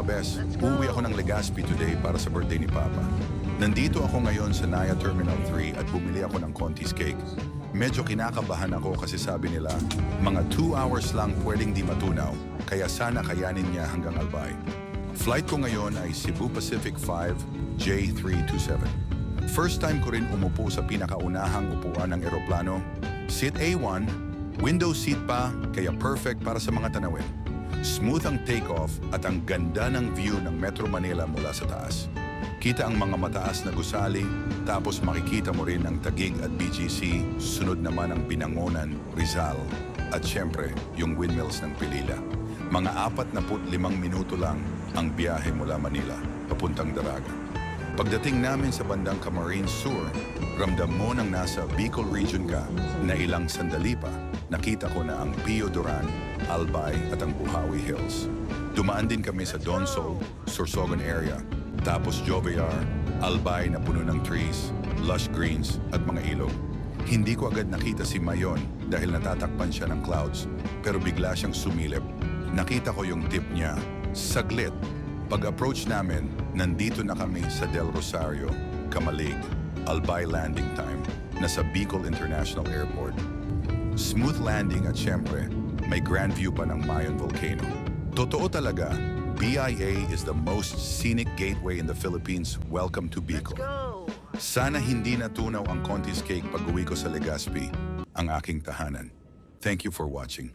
Bes, uuwi ako ng Legazpi today para sa birthday ni Papa. Nandito ako ngayon sa Naya Terminal 3 at bumili ako ng Conti's Cake. Medyo kinakabahan ako kasi sabi nila, mga 2 hours lang pwedeng di matunaw, kaya sana kayanin niya hanggang Albay. Flight ko ngayon ay Cebu Pacific 5 J327. First time ko rin umupo sa pinakaunahang upuan ng eroplano. Seat A1, window seat pa, kaya perfect para sa mga tanawin. Smooth ang takeoff at ang ganda ng view ng Metro Manila mula sa taas. Kita ang mga mataas na gusali, tapos makikita mo rin ang Taguig at BGC, sunod naman ang Binangonan, Rizal, at syempre, yung windmills ng Pilila. Mga 45 minuto lang ang biyahe mula Manila, papuntang Daraga. Pagdating namin sa bandang Camarines Sur, ramdam mo nang nasa Bicol region ka na ilang sandali pa, nakita ko na ang Pio Duran, Albay at ang Buhawi Hills. Dumaan din kami sa Donsol, Sorsogon area, tapos Jovellar, Albay na puno ng trees, lush greens at mga ilog. Hindi ko agad nakita si Mayon dahil natatakpan siya ng clouds, pero bigla siyang sumilip. Nakita ko yung tip niya, saglit. Pag-approach namin, nandito na kami sa Del Rosario, Camalig, Albay landing time, nasa Bicol International Airport. Smooth landing at syempre, may grand view pa ng Mayon Volcano. Totoo talaga, BIA is the most scenic gateway in the Philippines. Welcome to Bicol. Sana hindi natunaw ang Conti's Cake pag-uwi ko sa Legazpi, ang aking tahanan. Thank you for watching.